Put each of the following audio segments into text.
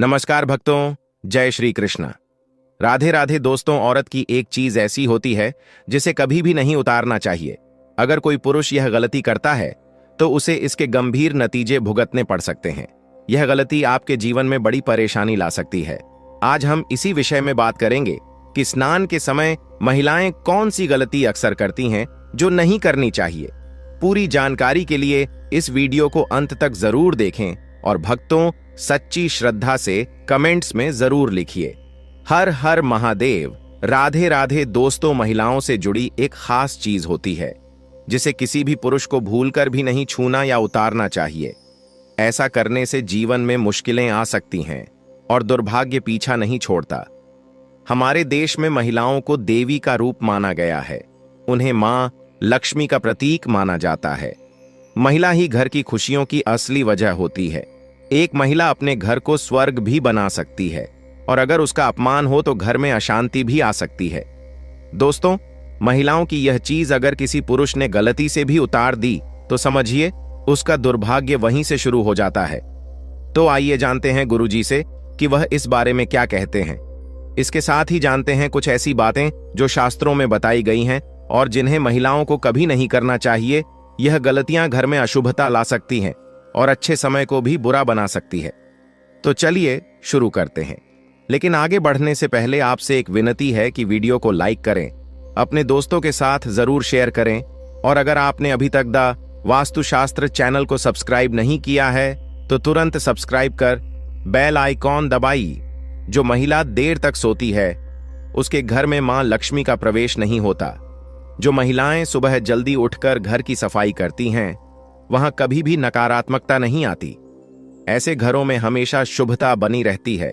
नमस्कार भक्तों, जय श्री कृष्ण। राधे राधे दोस्तों। औरत की एक चीज ऐसी होती है जिसे कभी भी नहीं उतारना चाहिए। अगर कोई पुरुष यह गलती करता है तो उसे इसके गंभीर नतीजे भुगतने पड़ सकते हैं। यह गलती आपके जीवन में बड़ी परेशानी ला सकती है। आज हम इसी विषय में बात करेंगे कि स्नान के समय महिलाएं कौन सी गलती अक्सर करती हैं जो नहीं करनी चाहिए। पूरी जानकारी के लिए इस वीडियो को अंत तक जरूर देखें और भक्तों, सच्ची श्रद्धा से कमेंट्स में जरूर लिखिए। हर हर महादेव। राधे राधे दोस्तों, महिलाओं से जुड़ी एक खास चीज होती है जिसे किसी भी पुरुष को भूलकर भी नहीं छूना या उतारना चाहिए। ऐसा करने से जीवन में मुश्किलें आ सकती हैं और दुर्भाग्य पीछा नहीं छोड़ता। हमारे देश में महिलाओं को देवी का रूप माना गया है। उन्हें मां लक्ष्मी का प्रतीक माना जाता है। महिला ही घर की खुशियों की असली वजह होती है। एक महिला अपने घर को स्वर्ग भी बना सकती है और अगर उसका अपमान हो तो घर में अशांति भी आ सकती है। दोस्तों, महिलाओं की यह चीज अगर किसी पुरुष ने गलती से भी उतार दी तो समझिए उसका दुर्भाग्य वहीं से शुरू हो जाता है। तो आइए जानते हैं गुरुजी से कि वह इस बारे में क्या कहते हैं। इसके साथ ही जानते हैं कुछ ऐसी बातें जो शास्त्रों में बताई गई हैं और जिन्हें महिलाओं को कभी नहीं करना चाहिए। यह गलतियां घर में अशुभता ला सकती हैं और अच्छे समय को भी बुरा बना सकती है। तो चलिए शुरू करते हैं। लेकिन आगे बढ़ने से पहले आपसे एक विनती है कि वीडियो को लाइक करें, अपने दोस्तों के साथ जरूर शेयर करें और अगर आपने अभी तक द वास्तुशास्त्र चैनल को सब्सक्राइब नहीं किया है तो तुरंत सब्सक्राइब कर बेल आइकॉन दबाइए। जो महिला देर तक सोती है उसके घर में मां लक्ष्मी का प्रवेश नहीं होता। जो महिलाएं सुबह जल्दी उठकर घर की सफाई करती हैं वहां कभी भी नकारात्मकता नहीं आती। ऐसे घरों में हमेशा शुभता बनी रहती है।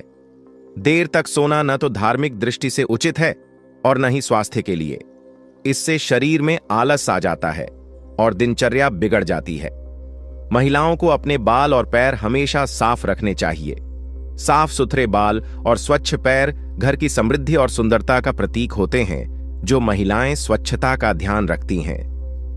देर तक सोना न तो धार्मिक दृष्टि से उचित है और न ही स्वास्थ्य के लिए। इससे शरीर में आलस आ जाता है और दिनचर्या बिगड़ जाती है। महिलाओं को अपने बाल और पैर हमेशा साफ रखने चाहिए। साफ सुथरे बाल और स्वच्छ पैर घर की समृद्धि और सुंदरता का प्रतीक होते हैं। जो महिलाएं स्वच्छता का ध्यान रखती हैं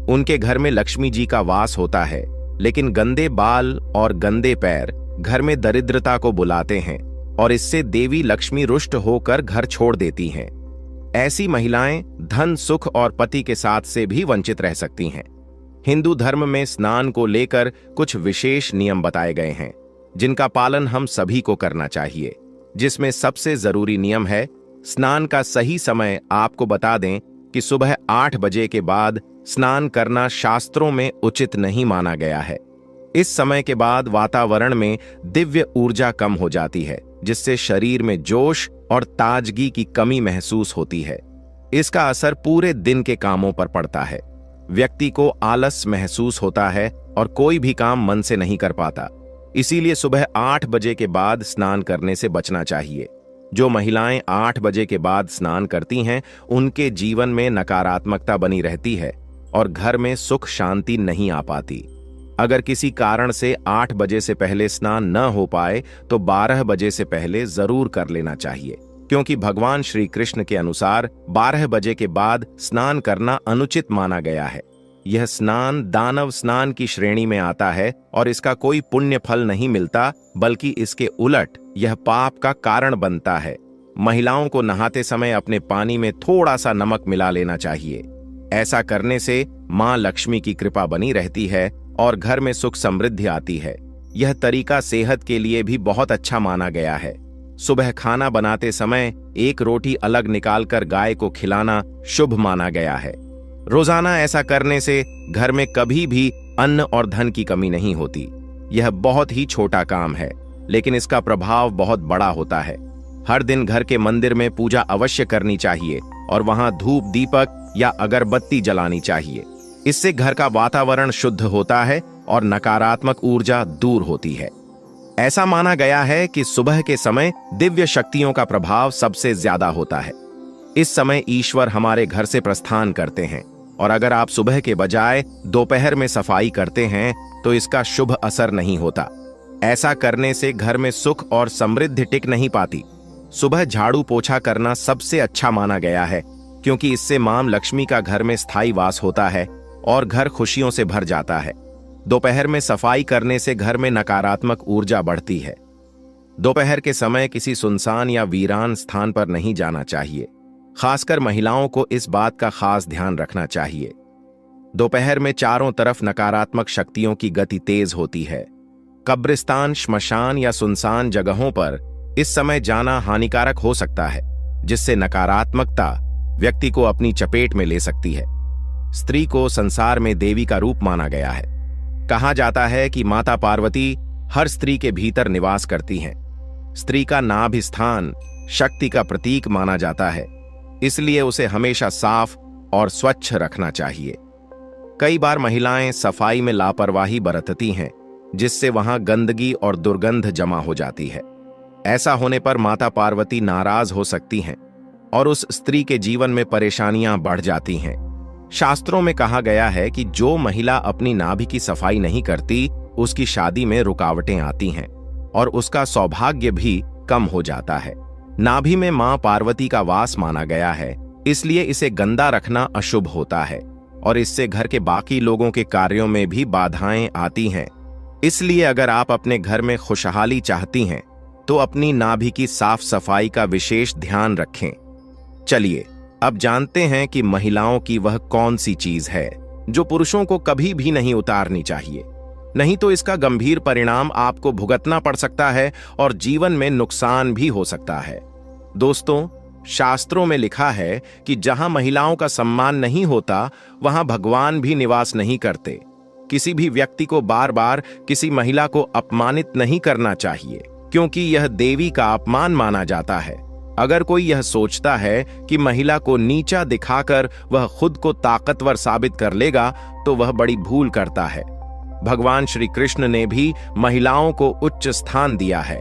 उनके घर में लक्ष्मी जी का वास होता है। लेकिन गंदे बाल और गंदे पैर घर में दरिद्रता को बुलाते हैं और इससे देवी लक्ष्मी रुष्ट होकर घर छोड़ देती हैं। ऐसी महिलाएं धन, सुख और पति के साथ से भी वंचित रह सकती हैं। हिंदू धर्म में स्नान को लेकर कुछ विशेष नियम बताए गए हैं जिनका पालन हम सभी को करना चाहिए। जिसमें सबसे जरूरी नियम है स्नान का सही समय। आपको बता दें कि सुबह 8 बजे के बाद स्नान करना शास्त्रों में उचित नहीं माना गया है। इस समय के बाद वातावरण में दिव्य ऊर्जा कम हो जाती है जिससे शरीर में जोश और ताजगी की कमी महसूस होती है। इसका असर पूरे दिन के कामों पर पड़ता है। व्यक्ति को आलस महसूस होता है और कोई भी काम मन से नहीं कर पाता। इसीलिए सुबह 8 बजे के बाद स्नान करने से बचना चाहिए। जो महिलाएं 8 बजे के बाद स्नान करती हैं उनके जीवन में नकारात्मकता बनी रहती है और घर में सुख शांति नहीं आ पाती। अगर किसी कारण से 8 बजे से पहले स्नान न हो पाए तो 12 बजे से पहले जरूर कर लेना चाहिए, क्योंकि भगवान श्री कृष्ण के अनुसार 12 बजे के बाद स्नान करना अनुचित माना गया है। यह स्नान दानव स्नान की श्रेणी में आता है और इसका कोई पुण्य फल नहीं मिलता, बल्कि इसके उलट यह पाप का कारण बनता है। महिलाओं को नहाते समय अपने पानी में थोड़ा सा नमक मिला लेना चाहिए। ऐसा करने से मां लक्ष्मी की कृपा बनी रहती है और घर में सुख समृद्धि आती है। यह तरीका सेहत के लिए भी बहुत अच्छा माना गया है। सुबह खाना बनाते समय एक रोटी अलग निकालकर गाय को खिलाना शुभ माना गया है। रोजाना ऐसा करने से घर में कभी भी अन्न और धन की कमी नहीं होती। यह बहुत ही छोटा काम है लेकिन इसका प्रभाव बहुत बड़ा होता है। हर दिन घर के मंदिर में पूजा अवश्य करनी चाहिए और वहां धूप दीपक या अगरबत्ती जलानी चाहिए। इससे घर का वातावरण शुद्ध होता है और नकारात्मक ऊर्जा दूर होती है। ऐसा माना गया है कि सुबह के समय दिव्य शक्तियों का प्रभाव सबसे ज्यादा होता है। इस समय ईश्वर हमारे घर से प्रस्थान करते हैं और अगर आप सुबह के बजाय दोपहर में सफाई करते हैं तो इसका शुभ असर नहीं होता। ऐसा करने से घर में सुख और समृद्धि टिक नहीं पाती। सुबह झाड़ू पोछा करना सबसे अच्छा माना गया है, क्योंकि इससे मां लक्ष्मी का घर में स्थायी वास होता है और घर खुशियों से भर जाता है। दोपहर में सफाई करने से घर में नकारात्मक ऊर्जा बढ़ती है। दोपहर के समय किसी सुनसान या वीरान स्थान पर नहीं जाना चाहिए। खासकर महिलाओं को इस बात का खास ध्यान रखना चाहिए। दोपहर में चारों तरफ नकारात्मक शक्तियों की गति तेज होती है। कब्रिस्तान, श्मशान या सुनसान जगहों पर इस समय जाना हानिकारक हो सकता है, जिससे नकारात्मकता व्यक्ति को अपनी चपेट में ले सकती है। स्त्री को संसार में देवी का रूप माना गया है। कहा जाता है कि माता पार्वती हर स्त्री के भीतर निवास करती हैं। स्त्री का नाभि स्थान शक्ति का प्रतीक माना जाता है, इसलिए उसे हमेशा साफ और स्वच्छ रखना चाहिए। कई बार महिलाएं सफाई में लापरवाही बरतती हैं, जिससे वहां गंदगी और दुर्गंध जमा हो जाती है। ऐसा होने पर माता पार्वती नाराज हो सकती हैं और उस स्त्री के जीवन में परेशानियां बढ़ जाती हैं। शास्त्रों में कहा गया है कि जो महिला अपनी नाभि की सफाई नहीं करती, उसकी शादी में रुकावटें आती हैं और उसका सौभाग्य भी कम हो जाता है। नाभि में मां पार्वती का वास माना गया है, इसलिए इसे गंदा रखना अशुभ होता है और इससे घर के बाकी लोगों के कार्यों में भी बाधाएं आती हैं। इसलिए अगर आप अपने घर में खुशहाली चाहती हैं, तो अपनी नाभि की साफ सफाई का विशेष ध्यान रखें। चलिए अब जानते हैं कि महिलाओं की वह कौन सी चीज है जो पुरुषों को कभी भी नहीं उतारनी चाहिए, नहीं तो इसका गंभीर परिणाम आपको भुगतना पड़ सकता है और जीवन में नुकसान भी हो सकता है। दोस्तों, शास्त्रों में लिखा है कि जहां महिलाओं का सम्मान नहीं होता, वहां भगवान भी निवास नहीं करते। किसी भी व्यक्ति को बार बार किसी महिला को अपमानित नहीं करना चाहिए, क्योंकि यह देवी का अपमान माना जाता है। अगर कोई यह सोचता है कि महिला को नीचा दिखाकर वह खुद को ताकतवर साबित कर लेगा, तो वह बड़ी भूल करता है। भगवान श्री कृष्ण ने भी महिलाओं को उच्च स्थान दिया है।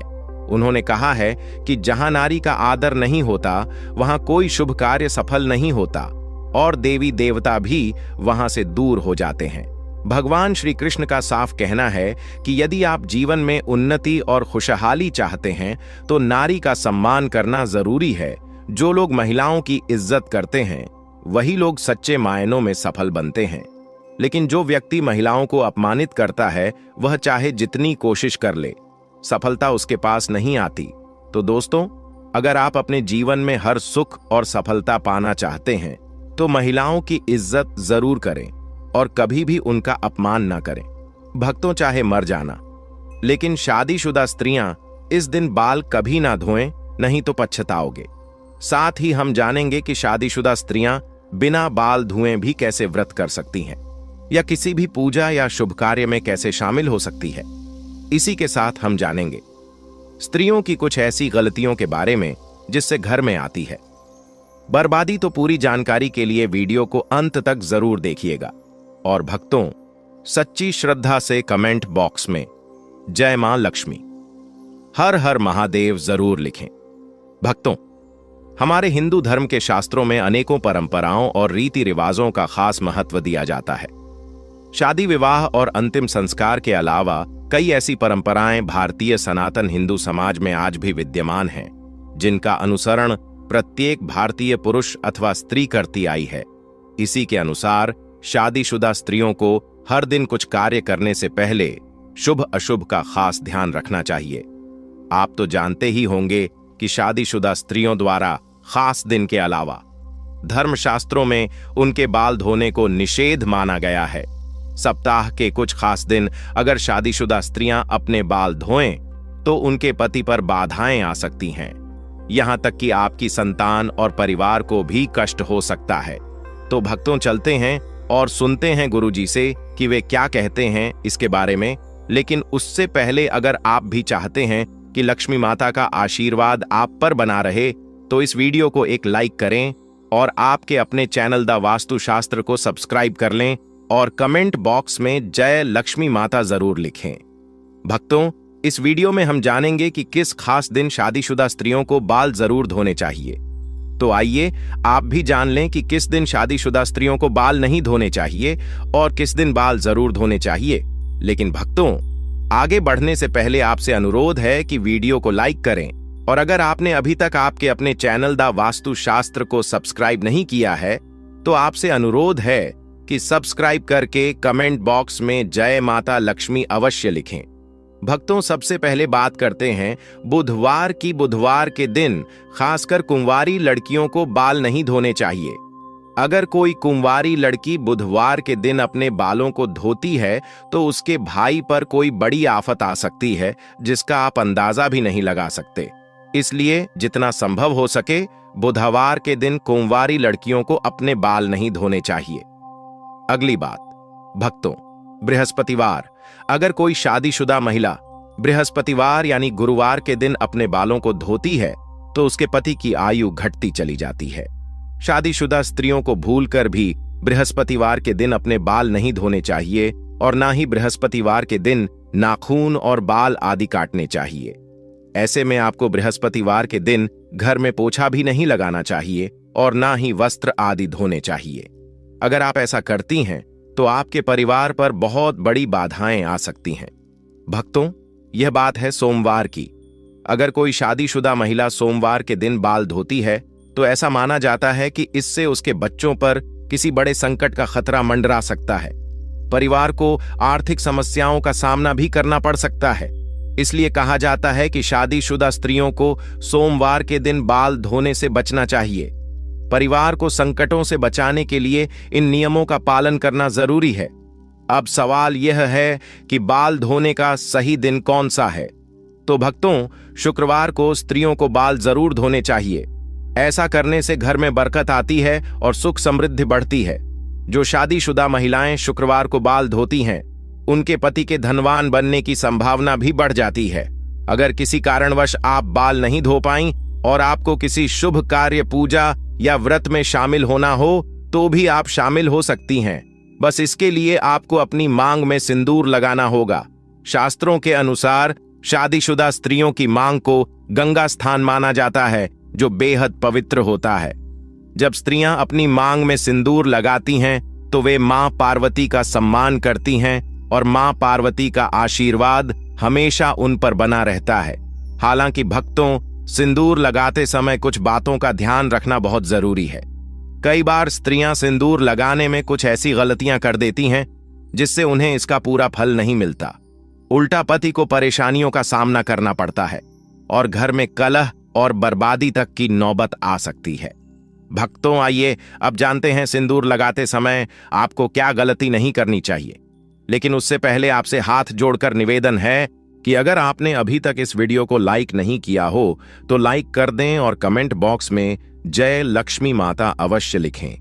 उन्होंने कहा है कि जहां नारी का आदर नहीं होता, वहां कोई शुभ कार्य सफल नहीं होता और देवी देवता भी वहां से दूर हो जाते हैं। भगवान श्री कृष्ण का साफ कहना है कि यदि आप जीवन में उन्नति और खुशहाली चाहते हैं, तो नारी का सम्मान करना जरूरी है। जो लोग महिलाओं की इज्जत करते हैं, वही लोग सच्चे मायनों में सफल बनते हैं। लेकिन जो व्यक्ति महिलाओं को अपमानित करता है, वह चाहे जितनी कोशिश कर ले, सफलता उसके पास नहीं आती। तो दोस्तों, अगर आप अपने जीवन में हर सुख और सफलता पाना चाहते हैं, तो महिलाओं की इज्जत जरूर करें और कभी भी उनका अपमान ना करें। भक्तों, चाहे मर जाना, लेकिन शादीशुदा स्त्रियां इस दिन बाल कभी ना धोएं, नहीं तो पछताओगे। साथ ही हम जानेंगे कि शादीशुदा स्त्रियां बिना बाल धुए भी कैसे व्रत कर सकती हैं या किसी भी पूजा या शुभ कार्य में कैसे शामिल हो सकती है। इसी के साथ हम जानेंगे स्त्रियों की कुछ ऐसी गलतियों के बारे में जिससे घर में आती है बर्बादी। तो पूरी जानकारी के लिए वीडियो को अंत तक जरूर देखिएगा। और भक्तों, सच्ची श्रद्धा से कमेंट बॉक्स में जय मां लक्ष्मी, हर हर महादेव जरूर लिखें। भक्तों, हमारे हिंदू धर्म के शास्त्रों में अनेकों परंपराओं और रीति रिवाजों का खास महत्व दिया जाता है। शादी, विवाह और अंतिम संस्कार के अलावा कई ऐसी परंपराएं भारतीय सनातन हिंदू समाज में आज भी विद्यमान हैं, जिनका अनुसरण प्रत्येक भारतीय पुरुष अथवा स्त्री करती आई है। इसी के अनुसार शादीशुदा स्त्रियों को हर दिन कुछ कार्य करने से पहले शुभ अशुभ का खास ध्यान रखना चाहिए। आप तो जानते ही होंगे कि शादीशुदा स्त्रियों द्वारा खास दिन के अलावा धर्मशास्त्रों में उनके बाल धोने को निषेध माना गया है। सप्ताह के कुछ खास दिन अगर शादीशुदा स्त्रियां अपने बाल धोएं, तो उनके पति पर बाधाएं आ सकती हैं। यहां तक कि आपकी संतान और परिवार को भी कष्ट हो सकता है। तो भक्तों, चलते हैं और सुनते हैं गुरुजी से कि वे क्या कहते हैं इसके बारे में। लेकिन उससे पहले अगर आप भी चाहते हैं कि लक्ष्मी माता का आशीर्वाद आप पर बना रहे, तो इस वीडियो को एक लाइक करें और आपके अपने चैनल द वास्तुशास्त्र को सब्सक्राइब कर लें और कमेंट बॉक्स में जय लक्ष्मी माता जरूर लिखें। भक्तों, इस वीडियो में हम जानेंगे कि किस खास दिन शादीशुदा स्त्रियों को बाल जरूर धोने चाहिए। तो आइए आप भी जान लें कि किस दिन शादीशुदा स्त्रियों को बाल नहीं धोने चाहिए और किस दिन बाल जरूर धोने चाहिए। लेकिन भक्तों, आगे बढ़ने से पहले आपसे अनुरोध है कि वीडियो को लाइक करें और अगर आपने अभी तक आपके अपने चैनल द वास्तुशास्त्र को सब्सक्राइब नहीं किया है, तो आपसे अनुरोध है कि सब्सक्राइब करके कमेंट बॉक्स में जय माता लक्ष्मी अवश्य लिखें। भक्तों, सबसे पहले बात करते हैं बुधवार की। बुधवार के दिन खासकर कुंवारी लड़कियों को बाल नहीं धोने चाहिए। अगर कोई कुंवारी लड़की बुधवार के दिन अपने बालों को धोती है तो उसके भाई पर कोई बड़ी आफत आ सकती है जिसका आप अंदाजा भी नहीं लगा सकते। इसलिए जितना संभव हो सके बुधवार के दिन कुंवारी लड़कियों को अपने बाल नहीं धोने चाहिए। अगली बात, भक्तों, बृहस्पतिवार। अगर कोई शादीशुदा महिला बृहस्पतिवार यानी गुरुवार के दिन अपने बालों को धोती है तो उसके पति की आयु घटती चली जाती है। शादीशुदा स्त्रियों को भूलकर भी बृहस्पतिवार के दिन अपने बाल नहीं धोने चाहिए और ना ही बृहस्पतिवार के दिन नाखून और बाल आदि काटने चाहिए। ऐसे में आपको बृहस्पतिवार के दिन घर में पोछा भी नहीं लगाना चाहिए और ना ही वस्त्र आदि धोने चाहिए। अगर आप ऐसा करती हैं तो आपके परिवार पर बहुत बड़ी बाधाएं आ सकती हैं। भक्तों, यह बात है सोमवार की। अगर कोई शादीशुदा महिला सोमवार के दिन बाल धोती है तो ऐसा माना जाता है कि इससे उसके बच्चों पर किसी बड़े संकट का खतरा मंडरा सकता है। परिवार को आर्थिक समस्याओं का सामना भी करना पड़ सकता है। इसलिए कहा जाता है कि शादीशुदा स्त्रियों को सोमवार के दिन बाल धोने से बचना चाहिए। परिवार को संकटों से बचाने के लिए इन नियमों का पालन करना जरूरी है। अब सवाल यह है कि बाल धोने का सही दिन कौन सा है? तो भक्तों, शुक्रवार को स्त्रियों को बाल जरूर धोने चाहिए। ऐसा करने से घर में बरकत आती है और सुख समृद्धि बढ़ती है। जो शादीशुदा महिलाएं शुक्रवार को बाल धोती हैं, उनके पति के धनवान बनने की संभावना भी बढ़ जाती है। अगर किसी कारणवश आप बाल नहीं धो पाई और आपको किसी शुभ कार्य, पूजा या व्रत में शामिल होना हो तो भी आप शामिल हो सकती हैं। बस इसके लिए आपको अपनी मांग में सिंदूर लगाना होगा। शास्त्रों के अनुसार शादीशुदा स्त्रियों की मांग को गंगा स्थान माना जाता है, जो बेहद पवित्र होता है। जब स्त्रियां अपनी मांग में सिंदूर लगाती हैं तो वे मां पार्वती का सम्मान करती हैं और मां पार्वती का आशीर्वाद हमेशा उन पर बना रहता है। हालांकि भक्तों, सिंदूर लगाते समय कुछ बातों का ध्यान रखना बहुत जरूरी है। कई बार स्त्रियां सिंदूर लगाने में कुछ ऐसी गलतियां कर देती हैं जिससे उन्हें इसका पूरा फल नहीं मिलता। उल्टा पति को परेशानियों का सामना करना पड़ता है और घर में कलह और बर्बादी तक की नौबत आ सकती है। भक्तों, आइए अब जानते हैं सिंदूर लगाते समय आपको क्या गलती नहीं करनी चाहिए। लेकिन उससे पहले आपसे हाथ जोड़कर निवेदन है कि अगर आपने अभी तक इस वीडियो को लाइक नहीं किया हो तो लाइक कर दें और कमेंट बॉक्स में जय लक्ष्मी माता अवश्य लिखें।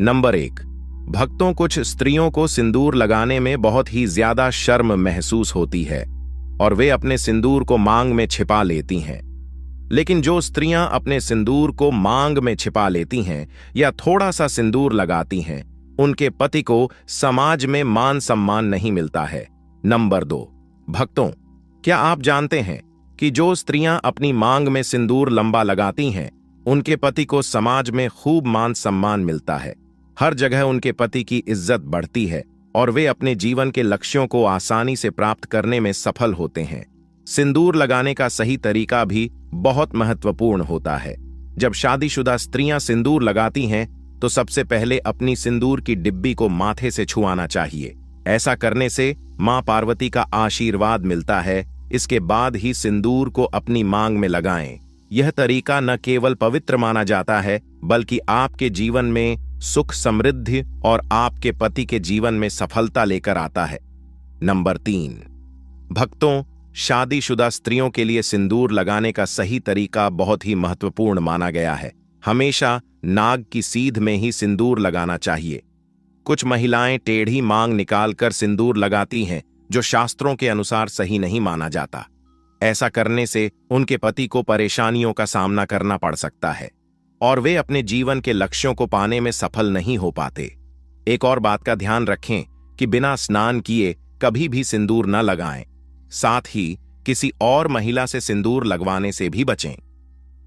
नंबर 1, भक्तों, कुछ स्त्रियों को सिंदूर लगाने में बहुत ही ज्यादा शर्म महसूस होती है और वे अपने सिंदूर को मांग में छिपा लेती हैं। लेकिन जो स्त्रियां अपने सिंदूर को मांग में छिपा लेती हैं या थोड़ा सा सिंदूर लगाती हैं, उनके पति को समाज में मान सम्मान नहीं मिलता है। नंबर 2, भक्तों, क्या आप जानते हैं कि जो स्त्रियां अपनी मांग में सिंदूर लंबा लगाती हैं, उनके पति को समाज में खूब मान सम्मान मिलता है। हर जगह उनके पति की इज्जत बढ़ती है और वे अपने जीवन के लक्ष्यों को आसानी से प्राप्त करने में सफल होते हैं। सिंदूर लगाने का सही तरीका भी बहुत महत्वपूर्ण होता है। जब शादीशुदा स्त्रियां सिंदूर लगाती हैं तो सबसे पहले अपनी सिंदूर की डिब्बी को माथे से छुआना चाहिए। ऐसा करने से मां पार्वती का आशीर्वाद मिलता है। इसके बाद ही सिंदूर को अपनी मांग में लगाएं। यह तरीका न केवल पवित्र माना जाता है बल्कि आपके जीवन में सुख, समृद्धि और आपके पति के जीवन में सफलता लेकर आता है। नंबर 3, भक्तों, शादीशुदा स्त्रियों के लिए सिंदूर लगाने का सही तरीका बहुत ही महत्वपूर्ण माना गया है। हमेशा नाग की सीध में ही सिंदूर लगाना चाहिए। कुछ महिलाएं टेढ़ी मांग निकालकर सिंदूर लगाती हैं, जो शास्त्रों के अनुसार सही नहीं माना जाता। ऐसा करने से उनके पति को परेशानियों का सामना करना पड़ सकता है और वे अपने जीवन के लक्ष्यों को पाने में सफल नहीं हो पाते। एक और बात का ध्यान रखें कि बिना स्नान किए कभी भी सिंदूर न लगाएं। साथ ही किसी और महिला से सिंदूर लगवाने से भी बचें।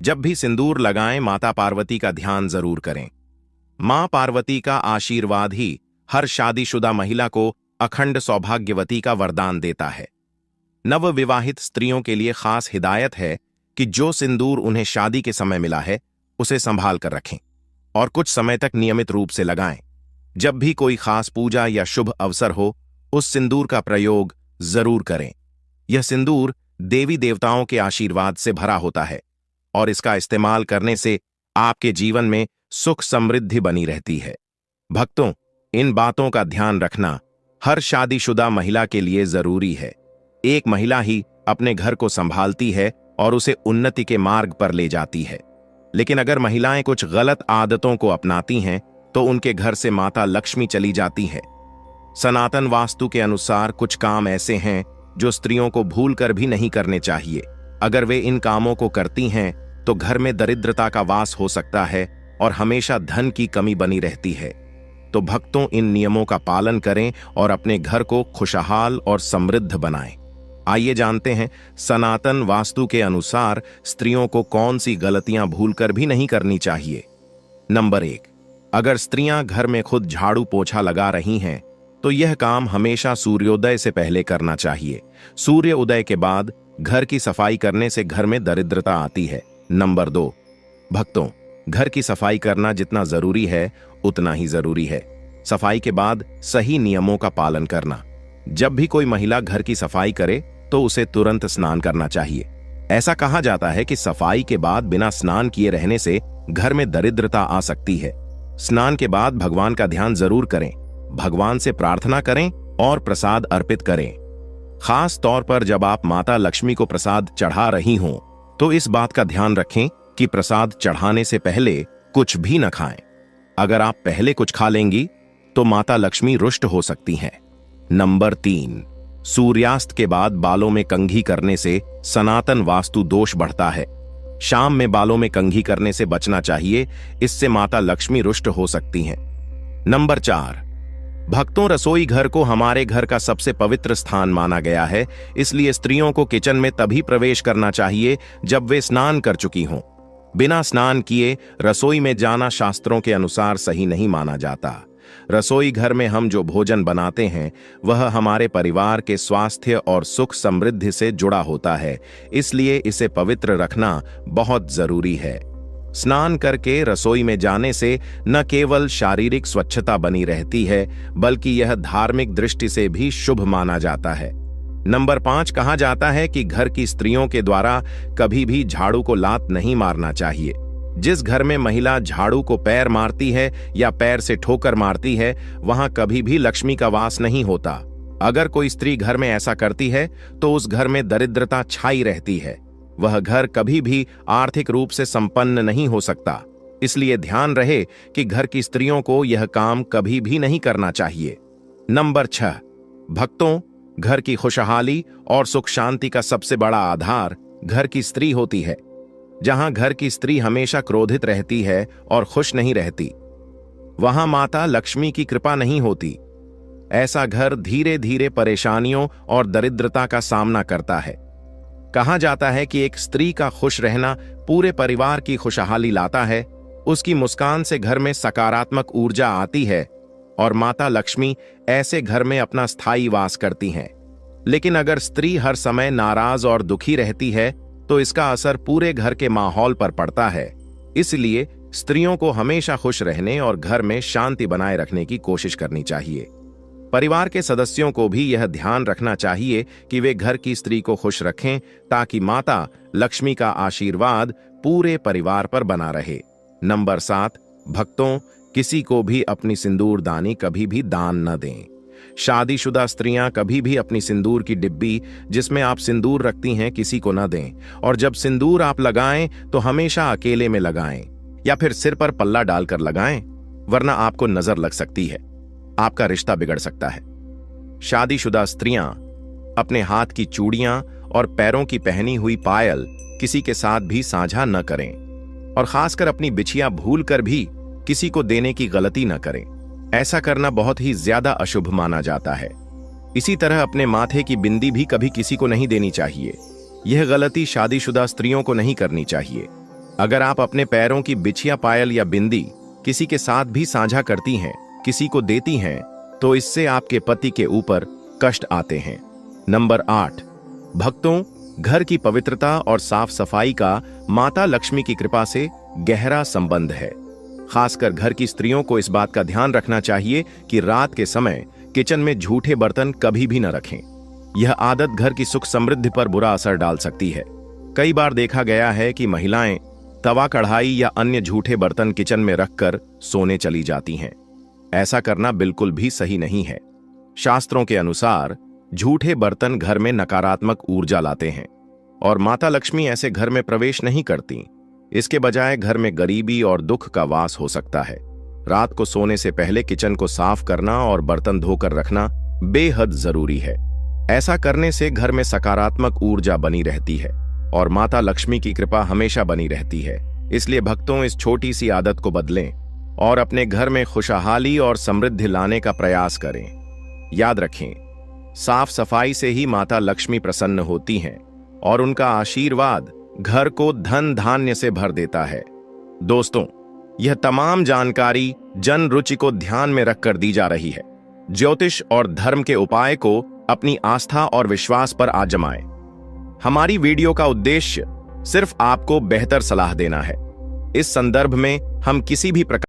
जब भी सिंदूर लगाएं, माता पार्वती का ध्यान जरूर करें। मां पार्वती का आशीर्वाद ही हर शादीशुदा महिला को अखंड सौभाग्यवती का वरदान देता है। नवविवाहित स्त्रियों के लिए खास हिदायत है कि जो सिंदूर उन्हें शादी के समय मिला है उसे संभाल कर रखें और कुछ समय तक नियमित रूप से लगाएं। जब भी कोई खास पूजा या शुभ अवसर हो, उस सिंदूर का प्रयोग जरूर करें। यह सिंदूर देवी देवताओं के आशीर्वाद से भरा होता है और इसका इस्तेमाल करने से आपके जीवन में सुख समृद्धि बनी रहती है। भक्तों, इन बातों का ध्यान रखना हर शादीशुदा महिला के लिए जरूरी है। एक महिला ही अपने घर को संभालती है और उसे उन्नति के मार्ग पर ले जाती है। लेकिन अगर महिलाएं कुछ गलत आदतों को अपनाती हैं तो उनके घर से माता लक्ष्मी चली जाती है। सनातन वास्तु के अनुसार कुछ काम ऐसे हैं जो स्त्रियों को भूलकर भी नहीं करने चाहिए। अगर वे इन कामों को करती हैं तो घर में दरिद्रता का वास हो सकता है और हमेशा धन की कमी बनी रहती है। तो भक्तों, इन नियमों का पालन करें और अपने घर को खुशहाल और समृद्ध बनाएं। आइए जानते हैं सनातन वास्तु के अनुसार स्त्रियों को कौन सी गलतियां भूलकर भी नहीं करनी चाहिए। नंबर 1, अगर स्त्रियां घर में खुद झाड़ू पोछा लगा रही हैं तो यह काम हमेशा सूर्योदय से पहले करना चाहिए। सूर्य उदय के बाद घर की सफाई करने से घर में दरिद्रता आती है। नंबर 2, भक्तों, घर की सफाई करना जितना जरूरी है उतना ही जरूरी है सफाई के बाद सही नियमों का पालन करना। जब भी कोई महिला घर की सफाई करे तो उसे तुरंत स्नान करना चाहिए। ऐसा कहा जाता है कि सफाई के बाद बिना स्नान किए रहने से घर में दरिद्रता आ सकती है। स्नान के बाद भगवान का ध्यान जरूर करें, भगवान से प्रार्थना करें और प्रसाद अर्पित करें। खास तौर पर जब आप माता लक्ष्मी को प्रसाद चढ़ा रही हों तो इस बात का ध्यान रखें कि प्रसाद चढ़ाने से पहले कुछ भी न खाएं। अगर आप पहले कुछ खा लेंगी तो माता लक्ष्मी रुष्ट हो सकती हैं। नंबर 3, सूर्यास्त के बाद बालों में कंघी करने से सनातन वास्तु दोष बढ़ता है। शाम में बालों में कंघी करने से बचना चाहिए, इससे माता लक्ष्मी रुष्ट हो सकती हैं। नंबर 4, भक्तों, रसोई घर को हमारे घर का सबसे पवित्र स्थान माना गया है, इसलिए स्त्रियों को किचन में तभी प्रवेश करना चाहिए जब वे स्नान कर चुकी हों। बिना स्नान किए रसोई में जाना शास्त्रों के अनुसार सही नहीं माना जाता। रसोई घर में हम जो भोजन बनाते हैं वह हमारे परिवार के स्वास्थ्य और सुख समृद्धि से जुड़ा होता है, इसलिए इसे पवित्र रखना बहुत जरूरी है। स्नान करके रसोई में जाने से न केवल शारीरिक स्वच्छता बनी रहती है बल्कि यह धार्मिक दृष्टि से भी शुभ माना जाता है। नंबर 5, कहा जाता है कि घर की स्त्रियों के द्वारा कभी भी झाड़ू को लात नहीं मारना चाहिए। जिस घर में महिला झाड़ू को पैर मारती है या पैर से ठोकर मारती है वहां कभी भी लक्ष्मी का वास नहीं होता। अगर कोई स्त्री घर में ऐसा करती है तो उस घर में दरिद्रता छाई रहती है। वह घर कभी भी आर्थिक रूप से संपन्न नहीं हो सकता। इसलिए ध्यान रहे कि घर की स्त्रियों को यह काम कभी भी नहीं करना चाहिए। नंबर 6, भक्तों, घर की खुशहाली और सुख शांति का सबसे बड़ा आधार घर की स्त्री होती है। जहां घर की स्त्री हमेशा क्रोधित रहती है और खुश नहीं रहती, वहां माता लक्ष्मी की कृपा नहीं होती। ऐसा घर धीरे धीरे परेशानियों और दरिद्रता का सामना करता है। कहा जाता है कि एक स्त्री का खुश रहना पूरे परिवार की खुशहाली लाता है। उसकी मुस्कान से घर में सकारात्मक ऊर्जा आती है और माता लक्ष्मी ऐसे घर में अपना स्थायी वास करती हैं। लेकिन अगर स्त्री हर समय नाराज और दुखी रहती है तो इसका असर पूरे घर के माहौल पर पड़ता है। इसलिए स्त्रियों को हमेशा खुश रहने और घर में शांति बनाए रखने की कोशिश करनी चाहिए। परिवार के सदस्यों को भी यह ध्यान रखना चाहिए कि वे घर की स्त्री को खुश रखें ताकि माता लक्ष्मी का आशीर्वाद पूरे परिवार पर बना रहे। नंबर 7, भक्तों, किसी को भी अपनी सिंदूरदानी कभी भी दान न दें। शादीशुदा स्त्रियां कभी भी अपनी सिंदूर की डिब्बी जिसमें आप सिंदूर रखती हैं किसी को न दें, और जब सिंदूर आप लगाएं तो हमेशा अकेले में लगाएं या फिर सिर पर पल्ला डालकर लगाएं, वरना आपको नजर लग सकती है, आपका रिश्ता बिगड़ सकता है। शादीशुदा स्त्रियां अपने हाथ की चूड़ियां और पैरों की पहनी हुई पायल किसी के साथ भी साझा न करें और खासकर अपनी बिछिया भूल कर भी किसी को देने की गलती न करें। ऐसा करना बहुत ही ज्यादा अशुभ माना जाता है। इसी तरह अपने माथे की बिंदी भी कभी किसी को नहीं देनी चाहिए। यह गलती शादीशुदा स्त्रियों को नहीं करनी चाहिए। अगर आप अपने पैरों की बिछिया पायल या बिंदी किसी के साथ भी साझा करती हैं, किसी को देती हैं, तो इससे आपके पति के ऊपर कष्ट आते हैं। नंबर 8, भक्तों, घर की पवित्रता और साफ सफाई का माता लक्ष्मी की कृपा से गहरा संबंध है। खासकर घर की स्त्रियों को इस बात का ध्यान रखना चाहिए कि रात के समय किचन में झूठे बर्तन कभी भी न रखें। यह आदत घर की सुख समृद्धि पर बुरा असर डाल सकती है। कई बार देखा गया है कि महिलाएं तवा, कढ़ाई या अन्य झूठे बर्तन किचन में रखकर सोने चली जाती हैं। ऐसा करना बिल्कुल भी सही नहीं है। शास्त्रों के अनुसार झूठे बर्तन घर में नकारात्मक ऊर्जा लाते हैं और माता लक्ष्मी ऐसे घर में प्रवेश नहीं करती। इसके बजाय घर में गरीबी और दुख का वास हो सकता है। रात को सोने से पहले किचन को साफ करना और बर्तन धोकर रखना बेहद जरूरी है। ऐसा करने से घर में सकारात्मक ऊर्जा बनी रहती है और माता लक्ष्मी की कृपा हमेशा बनी रहती है। इसलिए भक्तों, इस छोटी सी आदत को बदलें और अपने घर में खुशहाली और समृद्धि लाने का प्रयास करें। याद रखें, साफ सफाई से ही माता लक्ष्मी प्रसन्न होती हैं और उनका आशीर्वाद घर को धन धान्य से भर देता है। दोस्तों, यह तमाम जानकारी जन रुचि को ध्यान में रखकर दी जा रही है। ज्योतिष और धर्म के उपाय को अपनी आस्था और विश्वास पर आजमाएं। हमारी वीडियो का उद्देश्य सिर्फ आपको बेहतर सलाह देना है। इस संदर्भ में हम किसी भी प्रकार